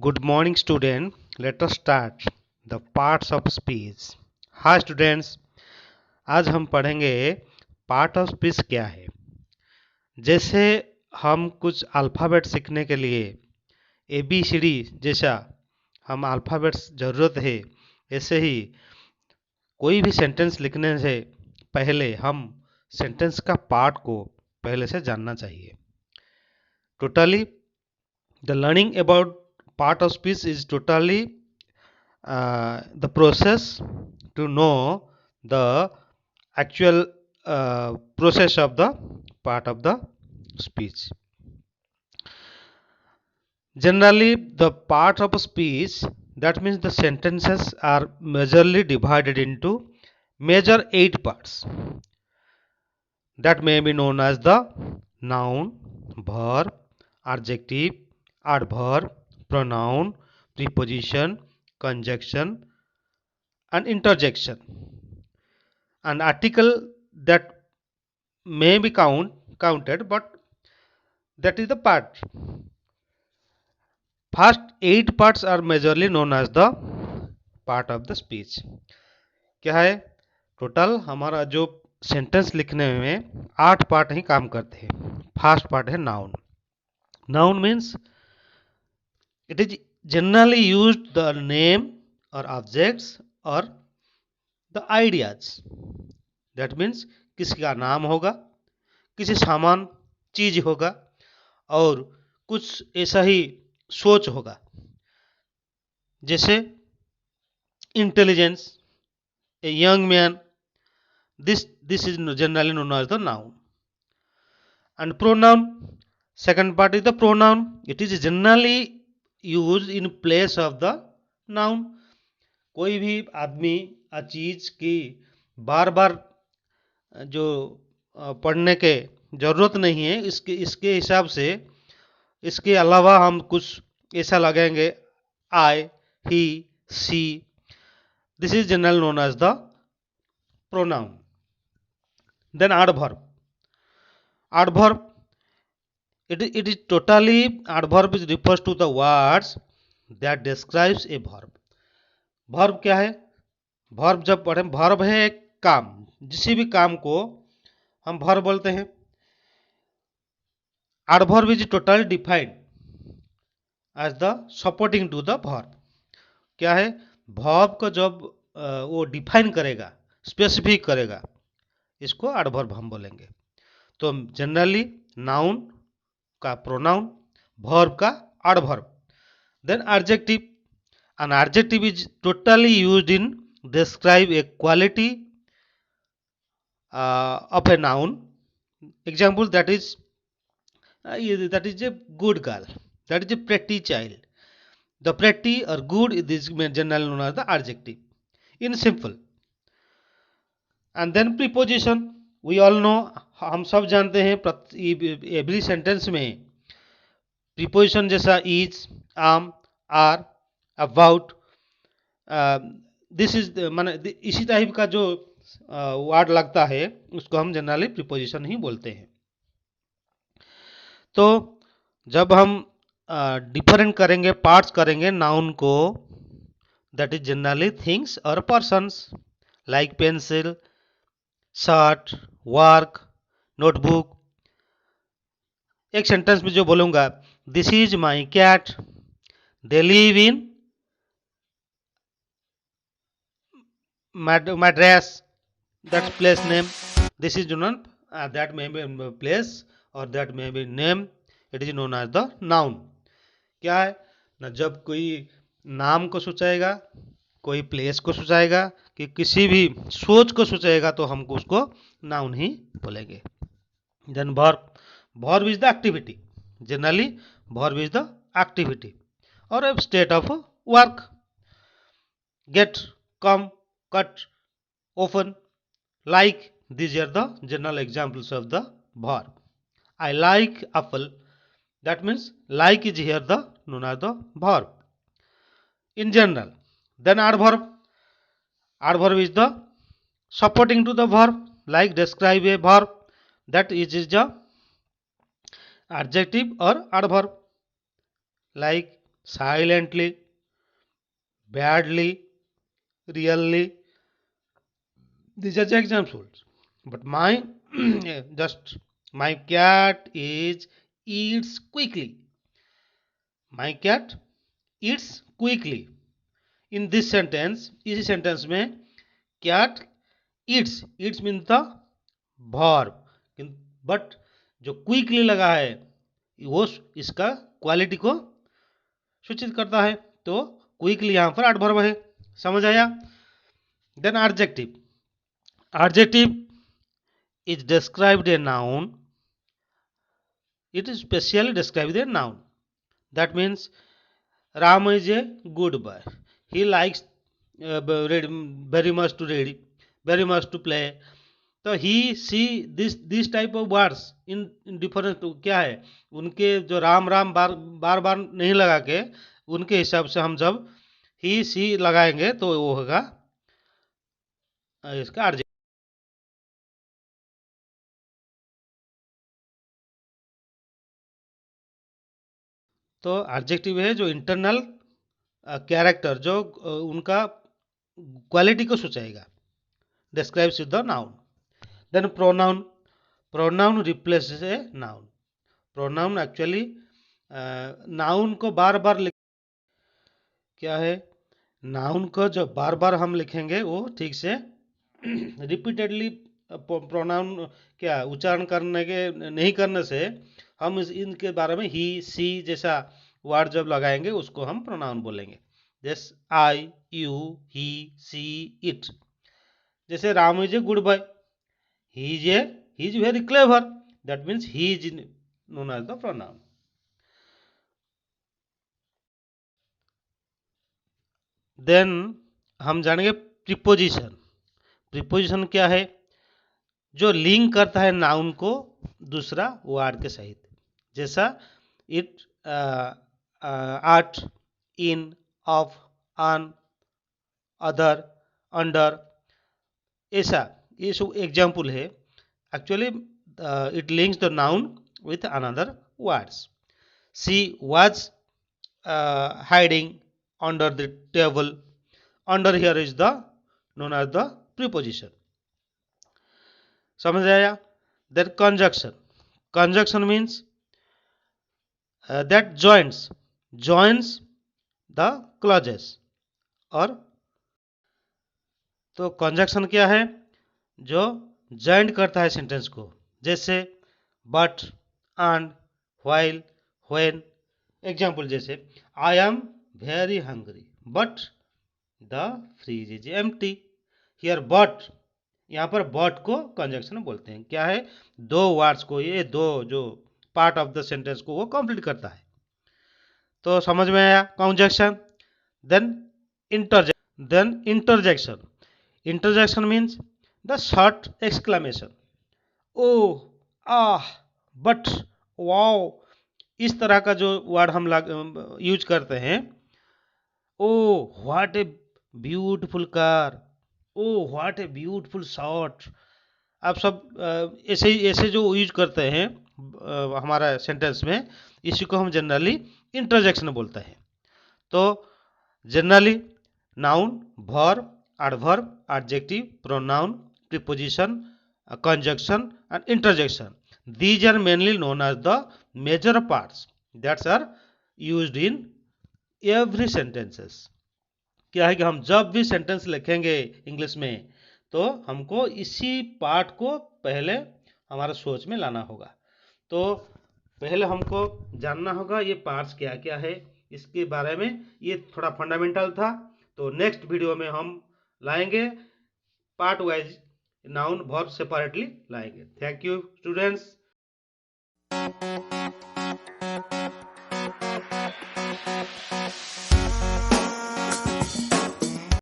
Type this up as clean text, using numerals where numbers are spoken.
Good morning, student. Let us start the parts of speech. Hi, students. आज हम पढ़ेंगे part of speech क्या है। जैसे हम कुछ अल्फ़ाबेट सीखने के लिए ए बी सी डी जैसा हम अल्फ़ाबेट्स ज़रूरत है, ऐसे ही कोई भी सेंटेंस लिखने से पहले हम सेंटेंस का पार्ट को पहले से जानना चाहिए। Totally the learning about part of speech is totally the process to know the actual process of the part of the speech. Generally, the part of a speech, that means the sentences are majorly divided into major 8 parts that may be known as the noun, verb, adjective, adverb, pronoun, preposition, conjunction, and interjection. An article that may be counted, but that is the part. First 8 parts are majorly known as the part of the speech. क्या है? Total हमारा जो sentence लिखने में 8 part ही काम करते हैं। First part है noun. Noun means it is generally used the name or objects or the ideas. That means किसी का नाम होगा, किसी सामान चीज होगा और कुछ ऐसा ही सोच होगा, जैसे intelligence, a young man. This is generally known as the noun. And pronoun, second part is the pronoun. It is generally used in place of the noun. कोई भी आदमी या चीज की बार बार जो पढ़ने के जरूरत नहीं है, इसके हिसाब से इसके अलावा हम कुछ ऐसा लगाएंगे I, he, C. This is general known as the pronoun. Then adverb. Adverb, it is totally, adverb refers to the words that describes a verb. Verb क्या है? Verb जब पढ़े, verb है एक काम, किसी भी काम को हम verb बोलते हैं. Adverb is totally defined as the supporting to the verb. क्या है? verb को जब वो डिफाइन करेगा, स्पेसिफिक करेगा, इसको adverb हम बोलेंगे. तो जनरली नाउन का प्रोनाउन, वर्ब का adverb. Then adjective. An adjective is totally used in describe a quality of a noun. Example, that is a good girl, that is a pretty child. The pretty और good is generally known as the adjective in simple. And then preposition. We all know, हम सब जानते हैं, every sentence में preposition जैसा is, am, are, about, this is, माने इसी type का जो वर्ड लगता है उसको हम जनरली प्रीपोजिशन ही बोलते हैं. तो जब हम डिफरेंट करेंगे, पार्ट्स करेंगे नाउन को, दैट इज जनरली थिंग्स और persons, like pencil, shirt, work, notebook. एक सेंटेंस में जो बोलूंगा, this is my cat, they live in Madras, that's place name. This is known, that may be place और that may be name, it is known as the noun. क्या है ना, जब कोई नाम को सूचाएगा, कोई प्लेस को सूचाएगा, कि किसी भी सोच को सूचाएगा, तो हमको उसको नाउन ही बोलेंगे. Then verb. Verb is the activity. Generally verb is the activity और a state of work. Get, come, cut, often, like, these are the general examples of the verb. I like apple. That means like is here the known as the verb in general. Then adverb. Adverb is the supporting to the verb, like describe a verb, that is the adjective or adverb, like silently, badly, really. These are the examples. But my just my cat is eats quickly. My cat eats quickly. In this sentence, इसी sentence में cat eats means the verb, but जो quickly लगा है वो इसका quality को सूचित करता है, तो क्विकली यहां पर एडवर्ब है। समझ आया? Then adjective is described a noun, it is specially described a noun. That means Ram is a good boy, he likes very much to read, very much to play. तो he C this type of words in difference क्या है, उनके जो राम राम बार बार नहीं लगा के उनके हिसाब से हम जब ही सी लगाएंगे तो वो होगा इसका एडजेक्टिव। तो एडजेक्टिव है जो इंटरनल कैरेक्टर, जो उनका क्वालिटी को सूचाएगा, describes the noun. Then pronoun replaces a noun. Pronoun actually noun को बार बार क्या है, नाउन को जो बार बार हम लिखेंगे वो ठीक से रिपीटेडली प्रोनाउन क्या उच्चारण करने के नहीं करने से हम इनके बारे में ही सी जैसा वर्ड जब लगाएंगे उसको हम प्रोनाउन बोलेंगे। जैसे आई, यू, ही, सी, इट। जैसे Ram is a good boy, he is very clever, that means he is known as the pronoun. Then हम जानेंगे प्रीपोजिशन। प्रीपोजिशन क्या है, जो लिंक करता है नाउन को दूसरा वर्ड के सहित। जैसा it, art, in, of, on, other, under, ऐसा ये सब एग्जाम्पल है। Actually it links the noun with another words. She was hiding under the table, under here is the known as the preposition। समझ आया? Then conjunction means that joins the clauses। और तो conjunction क्या है, जो joint करता है sentence को। जैसे but, and, while, when। Example जैसे I am very hungry but the fridge is empty। Here but, यहाँ पर बट को कंजक्शन बोलते हैं। क्या है, दो वर्ड्स को, ये दो जो पार्ट ऑफ द सेंटेंस को वो कंप्लीट करता है। तो समझ में आया conjunction. Then interjection means the short exclamation, oh, ah, but, wow, इस तरह का जो वर्ड हम यूज करते हैं। Oh what a beautiful car, oh what a beautiful shot. आप सब ऐसे जो यूज करते हैं हमारा सेंटेंस में, इसी को हम जनरली इंटरजेक्शन बोलते हैं। तो generally noun, verb, adverb, adjective, pronoun, preposition, conjunction and interjection, these are mainly known as the major parts that are used in every sentences। क्या है कि हम जब भी सेंटेंस लिखेंगे इंग्लिश में तो हमको इसी पार्ट को पहले हमारे सोच में लाना होगा। तो पहले हमको जानना होगा ये पार्ट्स क्या क्या है, इसके बारे में ये थोड़ा फंडामेंटल था। तो नेक्स्ट वीडियो में हम लाएंगे part wise, noun verb separately लाएंगे। Thank you students.